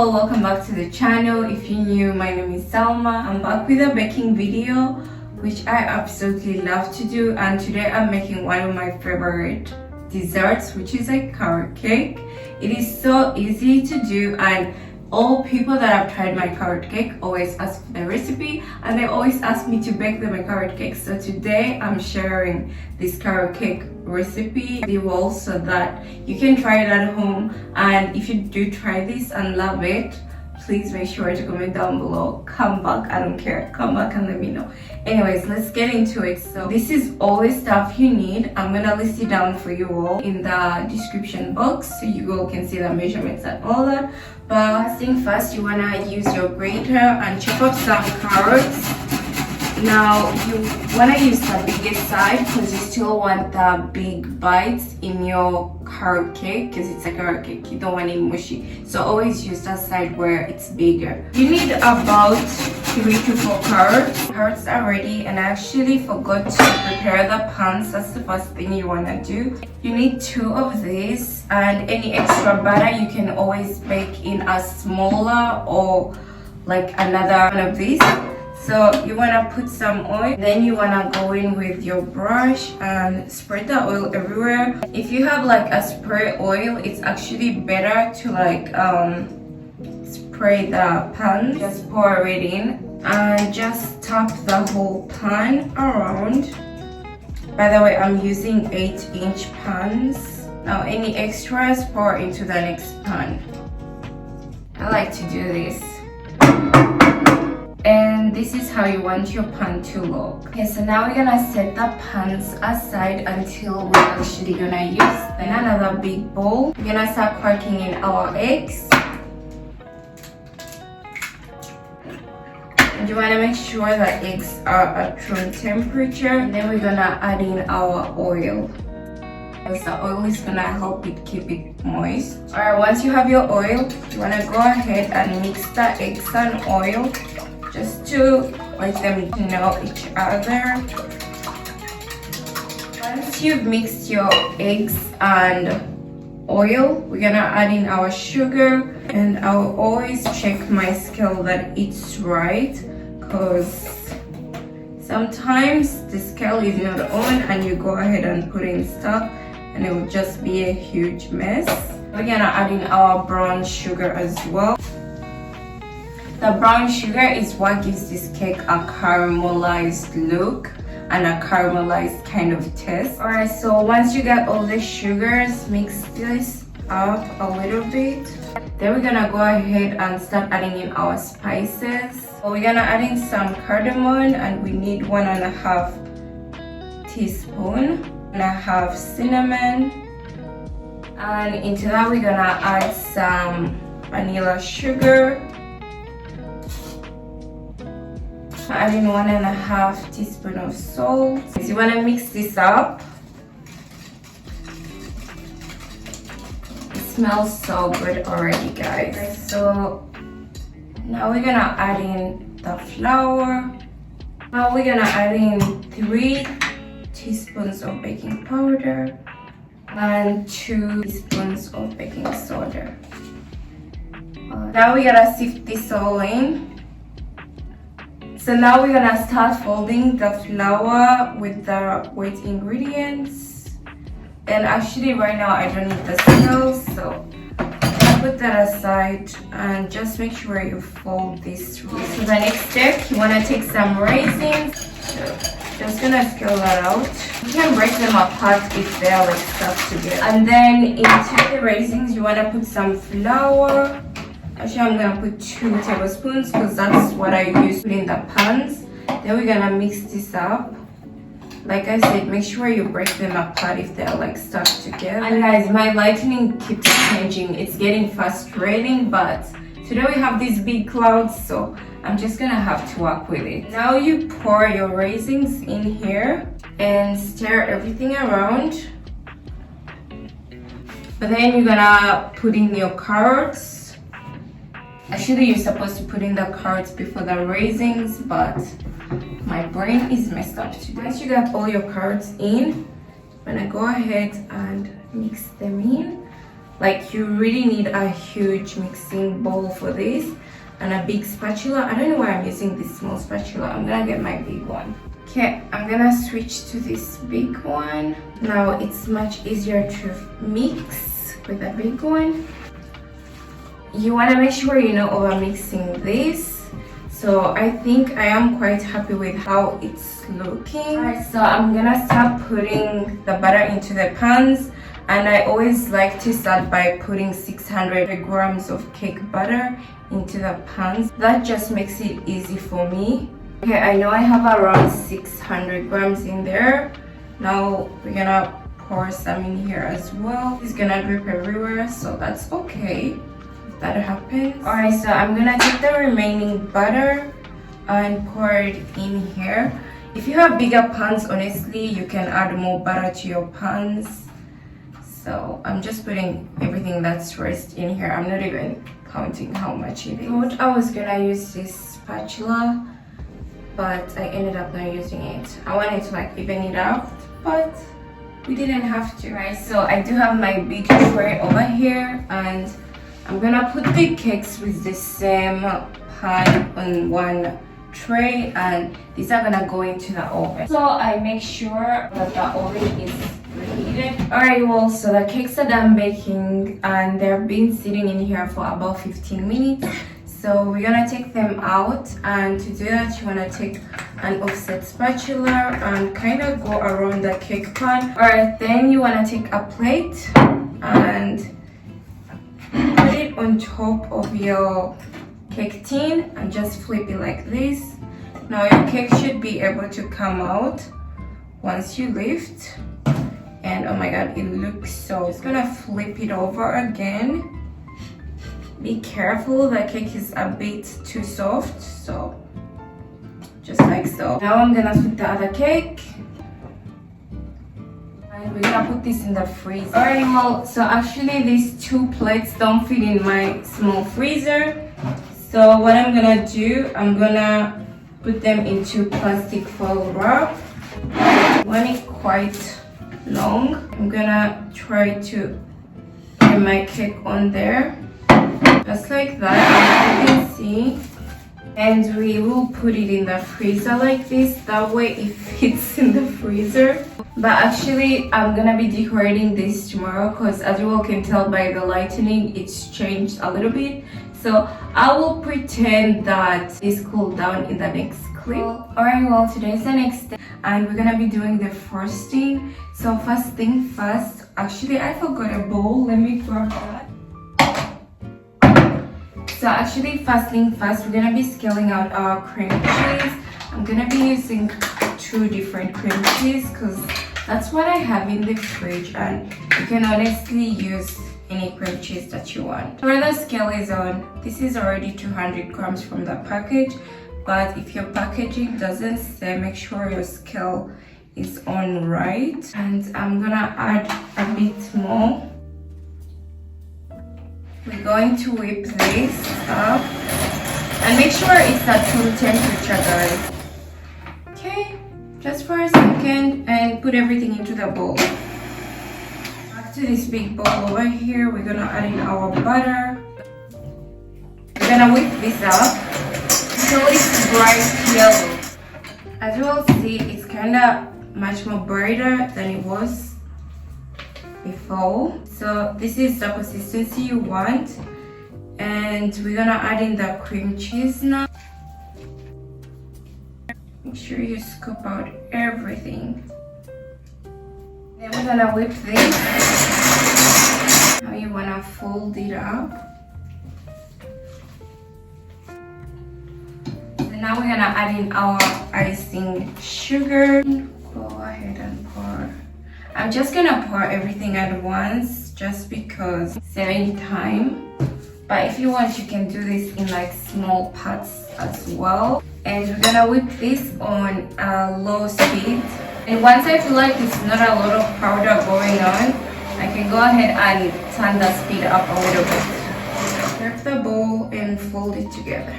Hello, welcome back to the channel. If you're new, my name is Salma. I'm back with a baking video which I absolutely love to do, and today I'm making one of my favorite desserts, which is a carrot cake. It is so easy to do, and all people that have tried my carrot cake always ask for the recipe, and they always ask me to bake them a carrot cake. So today I'm sharing this carrot cake recipe so that you can try it at home. And if you do try this and love it, please make sure to comment down below. Come back, I don't care, come back and let me know. Anyways, let's get into it. So this is all the stuff you need. I'm gonna list it down for you all in the description box so you all can see the measurements and all that. But first, you wanna use your grater and chop up some carrots. Now you wanna use the biggest side because you still want the big bites in your carrot cake, because it's a carrot cake, you don't want it mushy. So always use that side where it's bigger. You need about 3 to 4 carrots. Carrots are ready, and I actually forgot to prepare the pans. That's the first thing you wanna do. You need 2 of these, and any extra butter you can always bake in a smaller or like another one of these. So you wanna put some oil, then you wanna go in with your brush and spread the oil everywhere. If you have like a spray oil, it's actually better to like spray the pan. Just pour it in and just tap the whole pan around. By the way, I'm using 8-inch pans. Now any extras pour into the next pan. I like to do this. And this is how you want your pan to look. Okay, so now we're gonna set the pans aside until we're actually gonna use them. In another big bowl, we're gonna start cracking in our eggs. And you wanna make sure that eggs are at room temperature. And then we're gonna add in our oil, because the oil is gonna help it keep it moist. Alright, once you have your oil, you wanna go ahead and mix the eggs and oil, just to let them know each other. Once you've mixed your eggs and oil, we're gonna add in our sugar, and I'll always check my scale that it's right, because sometimes the scale is not on and you go ahead and put in stuff and it will just be a huge mess. We're gonna add in our brown sugar as well. The brown sugar is what gives this cake a caramelized look and a caramelized kind of taste. Alright, so once you got all the sugars, mix this up a little bit. Then we're gonna go ahead and start adding in our spices. So we're gonna add in some cardamom, and we need 1.5 teaspoon, and I have cinnamon, and into that we're gonna add some vanilla sugar. Adding 1.5 teaspoon of salt. So you want to mix this up. It smells so good already, guys. Okay, so now we're gonna add in the flour. Now we're gonna add in 3 teaspoons of baking powder and 2 teaspoons of baking soda. Now we're gonna sift this all in. So now we're gonna start folding the flour with the wet ingredients. And actually right now I don't need the scales, so I'll put that aside and just make sure you fold this through. So the next step, you wanna take some raisins. So just gonna scale that out. You can break them apart if they're like stuck together. And then into the raisins, you wanna put some flour. Actually, I'm gonna put 2 tablespoons because that's what I use in the pans. Then we're gonna mix this up. Like I said, make sure you break them apart if they're like stuck together. And guys, my lighting keeps changing. It's getting frustrating, but today we have these big clouds, so I'm just gonna have to work with it. Now you pour your raisins in here and stir everything around. But then you're gonna put in your carrots. Actually, you're supposed to put in the carrots before the raisins, but my brain is messed up today. Once you got all your carrots in, I'm gonna go ahead and mix them in. Like you really need a huge mixing bowl for this and a big spatula. I don't know why I'm using this small spatula. I'm gonna get my big one. Okay, I'm gonna switch to this big one. Now it's much easier to mix with a big one. You wanna make sure you're not over mixing this. So I think I am quite happy with how it's looking. Alright, so I'm gonna start putting the butter into the pans. And I always like to start by putting 600 grams of cake butter into the pans. That just makes it easy for me. Okay, I know I have around 600 grams in there. Now we're gonna pour some in here as well. It's gonna drip everywhere, so that's okay if that happens. Alright, so I'm gonna take the remaining butter and pour it in here. If you have bigger pans, honestly, you can add more butter to your pans. So I'm just putting everything that's rest in here. I'm not even counting how much it is. I thought I was gonna use this spatula, but I ended up not using it. I wanted to like even it out, but we didn't have to. Right, so I do have my big tray over here, and I'm gonna put the cakes with the same pan on one tray, and these are gonna go into the oven. So I make sure that the oven is preheated. Alright, well, so the cakes are done baking and they've been sitting in here for about 15 minutes. So we're gonna take them out, and to do that you wanna take an offset spatula and kind of go around the cake pan. Alright, then you wanna take a plate and put it on top of your cake tin and just flip it like this. Now your cake should be able to come out once you lift, and oh my god, it looks so. Just gonna flip it over again. Be careful, the cake is a bit too soft, so just like so. Now I'm gonna flip the other cake. And we're gonna put this in the freezer. Alright, well, so actually these two plates don't fit in my small freezer. So what I'm gonna do, I'm gonna put them into plastic foil wrap. I want it quite long. I'm gonna try to get my cake on there. Just like that, as you can see. And we will put it in the freezer like this. That way it fits in the freezer. But actually, I'm gonna be decorating this tomorrow because as you all can tell by the lighting, it's changed a little bit. So I will pretend that it's cooled down in the next clip. Alright, well, today's the next day and we're gonna be doing the frosting. So first thing first, actually I forgot a bowl. Let me grab that. So actually, first thing first, we're gonna be scaling out our cream cheese. I'm gonna be using 2 different cream cheese because that's what I have in the fridge, and you can honestly use any cream cheese that you want. Where the scale is on, this is already 200 grams from the package, but if your packaging doesn't say, make sure your scale is on right. And I'm gonna add a bit more. We're going to whip this up and make sure it's at room temperature, guys. Okay, just for a second, and put everything into the bowl. Back to this big bowl over here, we're gonna add in our butter. We're gonna whip this up until it's bright yellow. As you all see, it's kind of much more brighter than it was before. So this is the consistency you want, and we're gonna add in the cream cheese now. Make sure you scoop out everything. Then we're gonna whip this. Now you wanna fold it up. And now we're gonna add in our icing sugar. Go ahead and pour. I'm just gonna pour everything at once just because saving time. But if you want, you can do this in like small pots as well. And we're gonna whip this on a low speed. And once I feel like it's not a lot of powder going on, I can go ahead and turn the speed up a little bit. Grab the bowl and fold it together.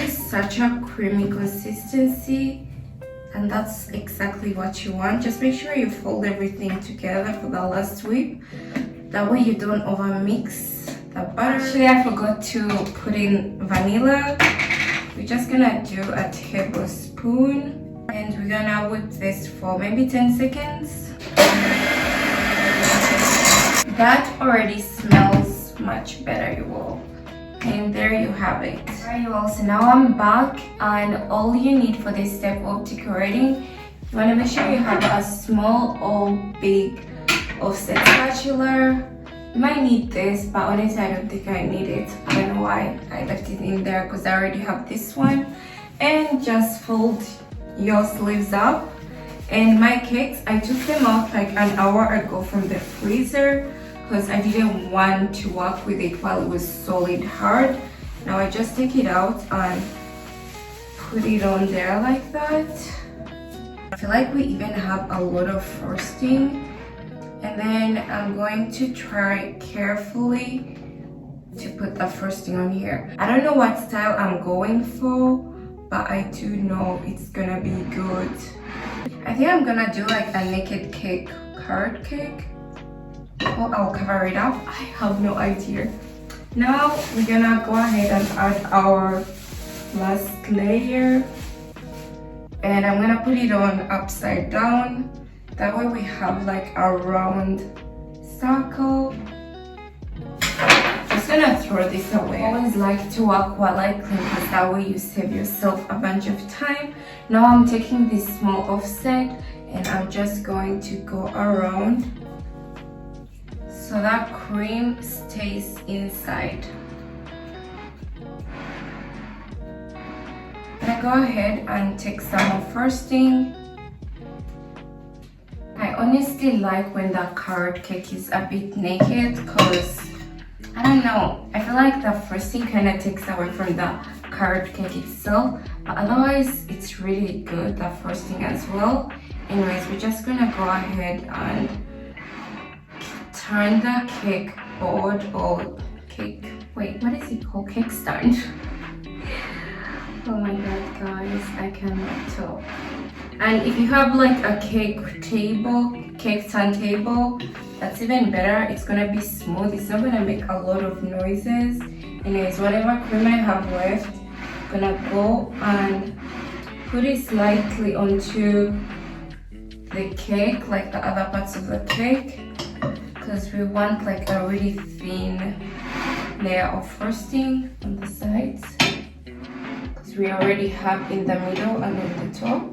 It's such a creamy consistency. And that's exactly what you want. Just make sure you fold everything together for the last whip. That way you don't over mix the butter. Actually, I forgot to put in vanilla. We're just gonna do a tablespoon, and we're gonna whip this for maybe 10 seconds. That already smells much better, you all. And there you have it. Alright, you all, so now I'm back, and all you need for this step of decorating, you want to make sure you have a small or big offset spatula. You might need this, but honestly I don't think I need it. I don't know why I left it in there, because I already have this one. And just fold your sleeves up. And my cakes, I took them out like an hour ago from the freezer, because I didn't want to work with it while it was solid hard. Now I just take it out and put it on there like that. I feel like we even have a lot of frosting. And then I'm going to try carefully to put the frosting on here. I don't know what style I'm going for, but I do know it's gonna be good. I think I'm gonna do like a naked cake, card cake. Oh, I'll cover it up. I have no idea. Now we're gonna go ahead and add our last layer, and I'm gonna put it on upside down. That way we have like a round circle. Just gonna throw this away. I always like to work while I clean, because that way you save yourself a bunch of time. Now I'm taking this small offset, and I'm just going to go around so that cream stays inside. I'm gonna go ahead and take some more frosting. I honestly like when the carrot cake is a bit naked, because I don't know, I feel like the frosting kind of takes away from the carrot cake itself, but otherwise it's really good, the frosting as well. Anyways, we're just gonna go ahead and turn the cake board, or cake, wait, what is it called? Cake stand. Oh my god, guys, I cannot tell. And if you have like a cake table, cake stand table, that's even better. It's gonna be smooth, it's not gonna make a lot of noises. Anyways, whatever cream I have left, I'm gonna go and put it slightly onto the cake, like the other parts of the cake, because we want like a really thin layer of frosting on the sides, because we already have in the middle and on the top.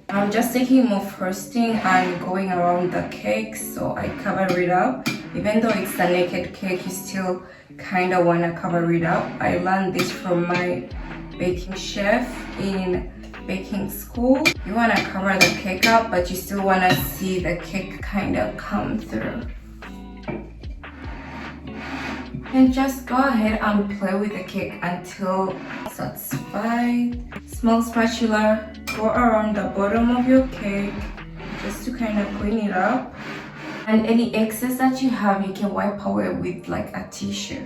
I'm just taking more frosting and going around the cake, so I cover it up. Even though it's a naked cake, you still kind of want to cover it up. I learned this from my baking chef in baking school. You want to cover the cake up, but you still want to see the cake kind of come through. And just go ahead and play with the cake until it's satisfied. Small spatula, go around the bottom of your cake just to kind of clean it up. And any excess that you have, you can wipe away with like a tissue.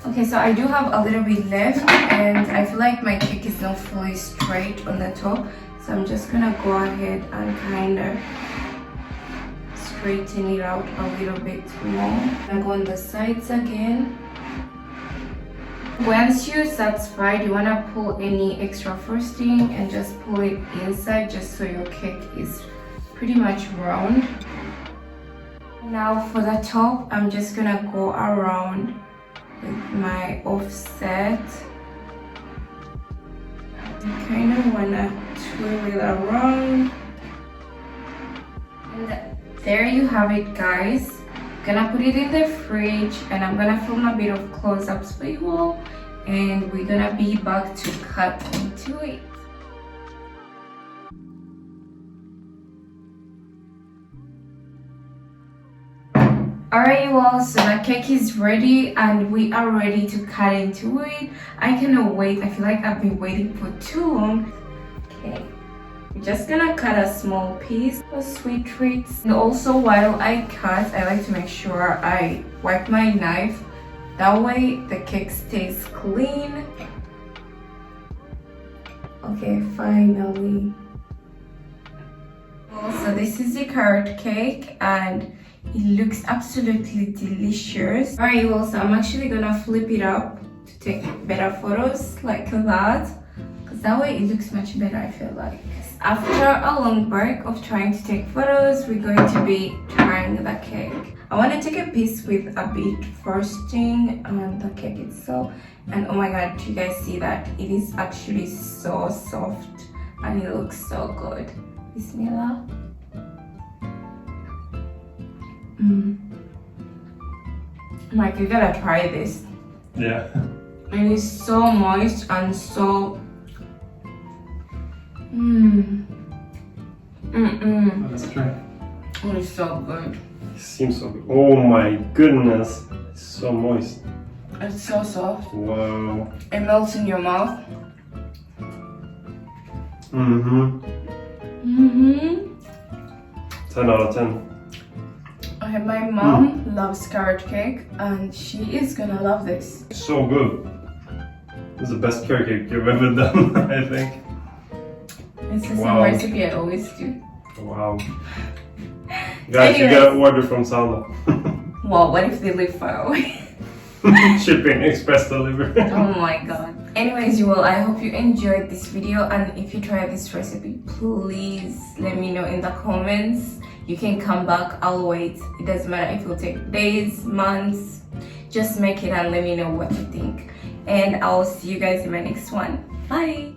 Okay, so I do have a little bit left, and I feel like my cake is not fully straight on the top, so I'm just gonna go ahead and kind of straighten it out a little bit more. And go on the sides again. Once you're satisfied, you want to pull any extra frosting and just pull it inside, just so your cake is pretty much round. Now for the top, I'm just gonna go around with my offset. I kind of want to twirl it around. And there you have it, guys. Gonna put it in the fridge, and I'm gonna film a bit of close-ups for you all, and we're gonna be back to cut into it. Alright, you all, so the cake is ready and we are ready to cut into it. I cannot wait. I feel like I've been waiting for too long. Okay. I'm just gonna cut a small piece of sweet treats. And also while I cut, I like to make sure I wipe my knife. That way the cake stays clean. Okay, finally. Also, So this is the carrot cake and it looks absolutely delicious. Alright, well, so I'm actually gonna flip it up to take better photos like that, because that way it looks much better, I feel like. After a long break of trying to take photos, we're going to be trying the cake. I want to take a piece with a bit frosting on the cake itself, and oh my god, do you guys see that? It is actually so soft and it looks so good. Bismillah. Mike, you gotta try this. Yeah. It is so moist and so Let's try. it is so good. It seems so good. Oh my goodness. It's so moist. It's so soft. Wow. It melts in your mouth. 10 out of 10. Okay, my mom loves carrot cake and she is gonna love this. So good. It's the best carrot cake you've ever done, I think. It's the same recipe I always do. Wow. Guys, you gotta order from Salma. Well, what if they live far away? Shipping, express delivery. Oh my god. Anyways, you all, I hope you enjoyed this video, and if you try this recipe, please let me know in the comments. You can come back, I'll wait. It doesn't matter if it will take days, months. Just make it and let me know what you think. And I'll see you guys in my next one. Bye.